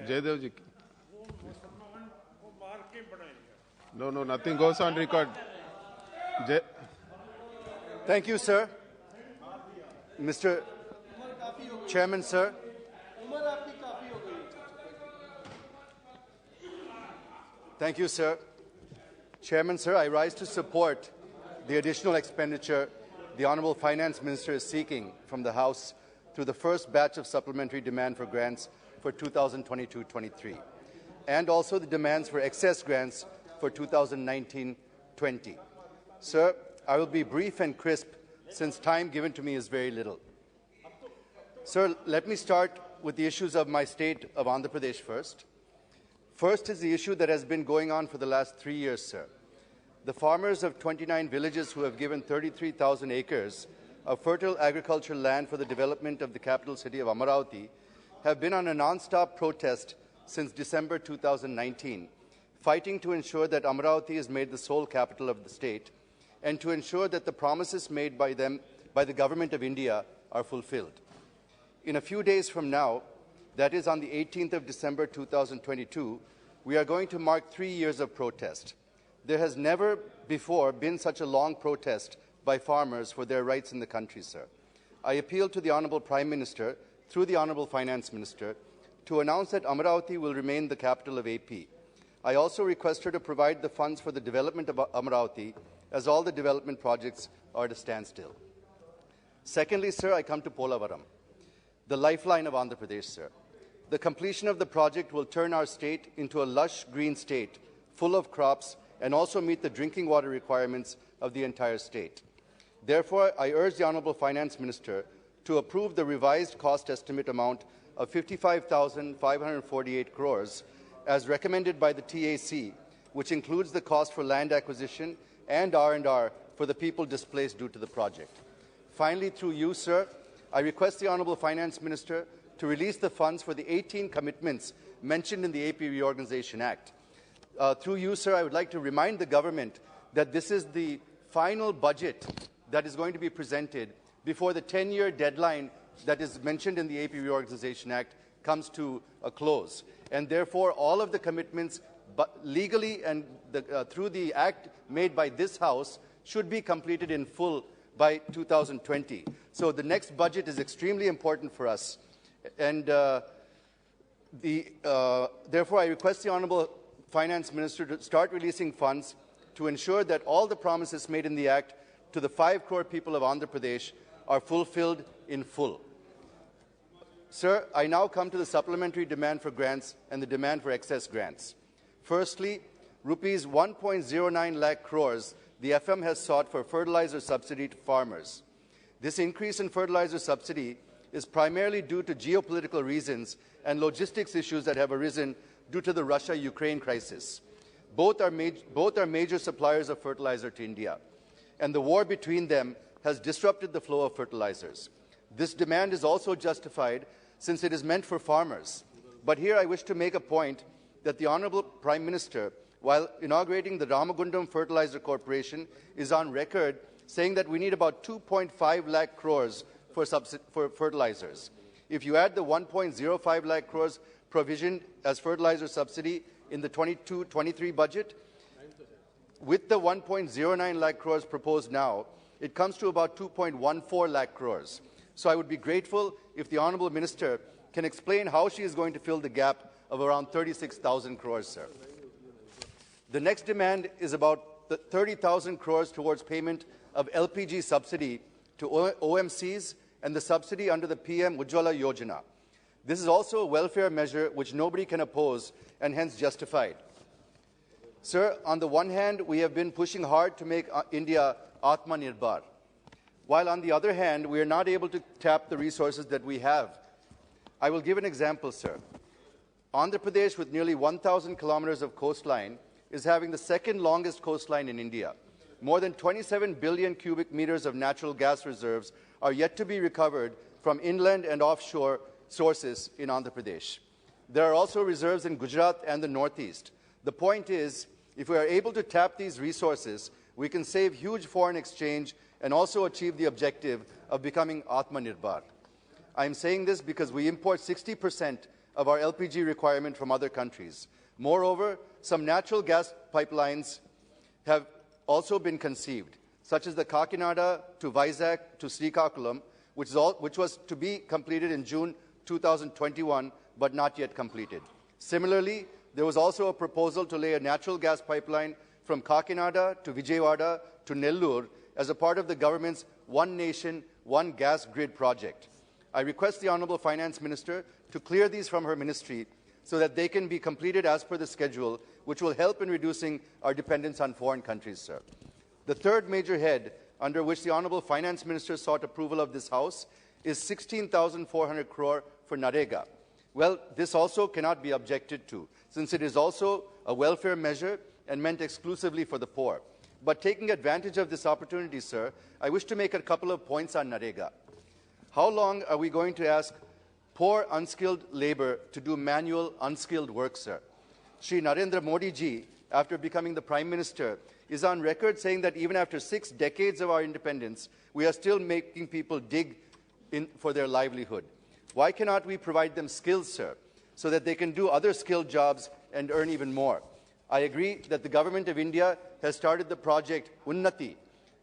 Jayadev ji. No, nothing goes on record. Thank you, sir. Mr. Chairman, sir. Thank you, sir. Chairman, sir, I rise to support the additional expenditure the Honourable Finance Minister is seeking from the House through the first batch of supplementary demand for grants for 2022-23, and also the demands for excess grants for 2019-20. Sir, I will be brief and crisp since time given to me is very little. Sir, let me start with the issues of my state of Andhra Pradesh first. First is the issue that has been going on for the last 3 years, sir. The farmers of 29 villages who have given 33,000 acres of fertile agricultural land for the development of the capital city of Amaravati have been on a non-stop protest since December 2019, fighting to ensure that Amaravati is made the sole capital of the state and to ensure that the promises made by them by the Government of India are fulfilled. In a few days from now, that is on the 18th of December 2022, we are going to mark 3 years of protest. There has never before been such a long protest by farmers for their rights in the country, sir. I appeal to the Honourable Prime Minister, through the Honourable Finance Minister, to announce that Amaravati will remain the capital of AP. I also request her to provide the funds for the development of Amaravati, as all the development projects are at a standstill. Secondly, sir, I come to Polavaram, the lifeline of Andhra Pradesh, sir. The completion of the project will turn our state into a lush green state, full of crops, and also meet the drinking water requirements of the entire state. Therefore, I urge the Honourable Finance Minister to approve the revised cost estimate amount of 55,548 crores as recommended by the TAC, which includes the cost for land acquisition and R&R for the people displaced due to the project. Finally, through you, sir, I request the Honourable Finance Minister to release the funds for the 18 commitments mentioned in the AP Reorganization Act. Through you, sir, I would like to remind the government that this is the final budget that is going to be presented before the 10-year deadline that is mentioned in the AP Reorganization Act comes to a close. And therefore, all of the commitments legally and through the act made by this House should be completed in full by 2020. So the next budget is extremely important for us. And therefore, I request the Honourable Finance Minister to start releasing funds to ensure that all the promises made in the Act to the 5 crore people of Andhra Pradesh are fulfilled in full. Sir, I now come to the supplementary demand for grants and the demand for excess grants. Firstly, rupees 1.09 lakh crores the FM has sought for fertilizer subsidy to farmers. This increase in fertilizer subsidy is primarily due to geopolitical reasons and logistics issues that have arisen due to the Russia-Ukraine crisis. Both are major suppliers of fertilizer to India, and the war between them has disrupted the flow of fertilizers. This demand is also justified since it is meant for farmers. But here I wish to make a point that the Honourable Prime Minister, while inaugurating the Ramagundam Fertilizer Corporation, is on record saying that we need about 2.5 lakh crores for fertilizers. If you add the 1.05 lakh crores provision as fertilizer subsidy in the 22-23 budget, with the 1.09 lakh crores proposed now, it comes to about 2.14 lakh crores. So I would be grateful if the Honourable Minister can explain how she is going to fill the gap of around 36,000 crores, sir. The next demand is about 30,000 crores towards payment of LPG subsidy to OMCs and the subsidy under the PM Ujjwala Yojana. This is also a welfare measure which nobody can oppose and hence justified. Sir, on the one hand, we have been pushing hard to make India Atmanirbhar, while on the other hand, we are not able to tap the resources that we have. I will give an example, sir. Andhra Pradesh, with nearly 1,000 kilometers of coastline, is having the second longest coastline in India. More than 27 billion cubic meters of natural gas reserves are yet to be recovered from inland and offshore sources in Andhra Pradesh. There are also reserves in Gujarat and the Northeast. The point is, if we are able to tap these resources, we can save huge foreign exchange and also achieve the objective of becoming Atmanirbhar. I'm saying this because we import 60% of our LPG requirement from other countries. Moreover, some natural gas pipelines have also been conceived, such as the Kakinada to Vizag to Srikakulam, which was to be completed in June 2021, but not yet completed. Similarly, there was also a proposal to lay a natural gas pipeline from Kakinada to Vijayawada to Nellore as a part of the government's One Nation, One Gas Grid project. I request the Honourable Finance Minister to clear these from her ministry so that they can be completed as per the schedule, which will help in reducing our dependence on foreign countries, sir. The third major head under which the Honourable Finance Minister sought approval of this House is 16,400 crore for Narega. Well, this also cannot be objected to, since it is also a welfare measure and meant exclusively for the poor. But taking advantage of this opportunity, sir, I wish to make a couple of points on Narega. How long are we going to ask poor, unskilled labour to do manual, unskilled work, sir? Shri Narendra Modi ji, after becoming the Prime Minister, is on record saying that even after 6 decades of our independence, we are still making people dig in for their livelihood. Why cannot we provide them skills, sir, so that they can do other skilled jobs and earn even more? I agree that the Government of India has started the project Unnati,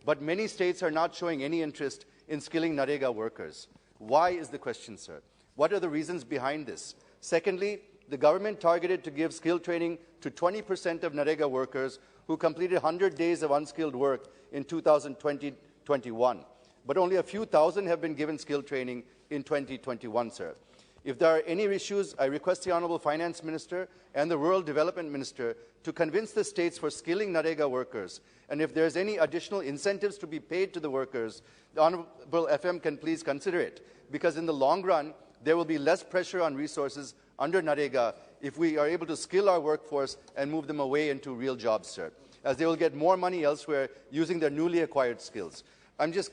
but many states are not showing any interest in skilling Narega workers. Why is the question, sir? What are the reasons behind this? Secondly, the government targeted to give skill training to 20% of Narega workers who completed 100 days of unskilled work in 2020-21. But only a few thousand have been given skill training in 2021, sir. If there are any issues, I request the Honourable Finance Minister and the Rural Development Minister to convince the states for skilling Narega workers. And if there is any additional incentives to be paid to the workers, the Honourable FM can please consider it, because in the long run, there will be less pressure on resources under Narega if we are able to skill our workforce and move them away into real jobs, sir, as they will get more money elsewhere using their newly acquired skills. I'm just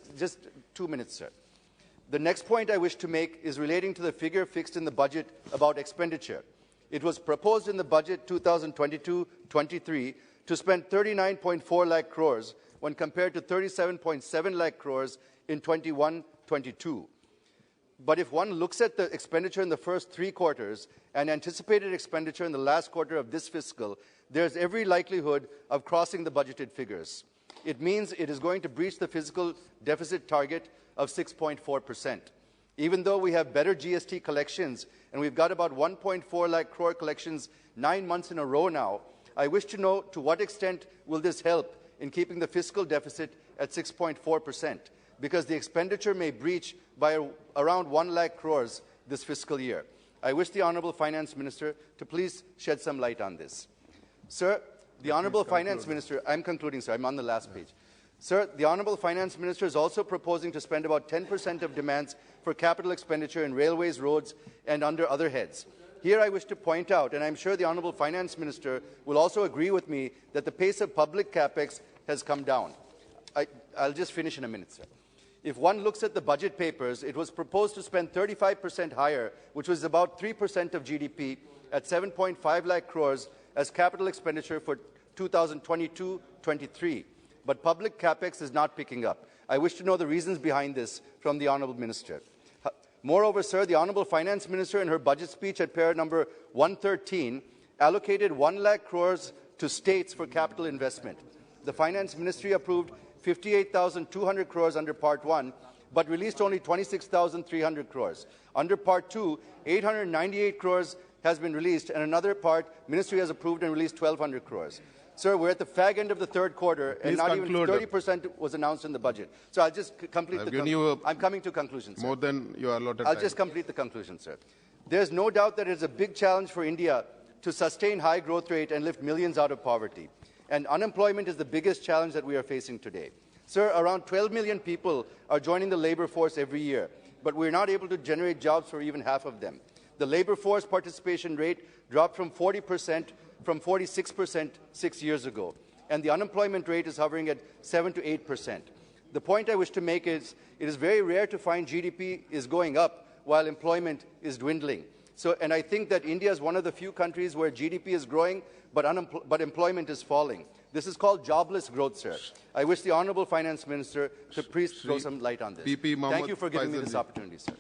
2 minutes, sir. The next point I wish to make is relating to the figure fixed in the budget about expenditure. It was proposed in the budget 2022-23 to spend 39.4 lakh crores when compared to 37.7 lakh crores in 21-22. But if one looks at the expenditure in the first 3 quarters and anticipated expenditure in the last quarter of this fiscal, there's every likelihood of crossing the budgeted figures. It means it is going to breach the fiscal deficit target of 6.4%. Even though we have better GST collections, and we've got about 1.4 lakh crore collections 9 months in a row now, I wish to know to what extent will this help in keeping the fiscal deficit at 6.4%, because the expenditure may breach by around 1 lakh crores this fiscal year. I wish the Honourable Finance Minister to please shed some light on this. Sir, the Honourable Finance Minister, I'm concluding, sir, I'm on the last page. Sir, the Honourable Finance Minister is also proposing to spend about 10% of demands for capital expenditure in railways, roads, and under other heads. Here I wish to point out, and I'm sure the Honourable Finance Minister will also agree with me, that the pace of public capex has come down. I'll just finish in a minute, sir. If one looks at the budget papers, it was proposed to spend 35% higher, which was about 3% of GDP, at 7.5 lakh crores as capital expenditure for 2022-23. But public capex is not picking up. I wish to know the reasons behind this from the Honourable Minister. Moreover, sir, the Honourable Finance Minister in her budget speech at para number 113 allocated 1 lakh crores to states for capital investment. The Finance Ministry approved 58,200 crores under Part 1, but released only 26,300 crores. Under Part 2, 898 crores has been released, and another part, Ministry has approved and released 1,200 crores. Sir, we're at the fag end of the third quarter, and not even 30% was announced in the budget. So I'll just complete the conclusion. I'm coming to conclusion, sir. More than your allotted I'll time. just complete the conclusion, sir. There's no doubt that it is a big challenge for India to sustain high growth rate and lift millions out of poverty. And unemployment is the biggest challenge that we are facing today. Sir, around 12 million people are joining the labour force every year, but we're not able to generate jobs for even half of them. The labour force participation rate dropped from 40% from 46% 6 years ago, and the unemployment rate is hovering at 7 to 8%. The point I wish to make is it is very rare to find GDP is going up while employment is dwindling. And I think that India is one of the few countries where GDP is growing, but employment is falling. This is called jobless growth, sir. I wish the Honourable Finance Minister to please throw some light on this. Thank you for giving me this opportunity, sir.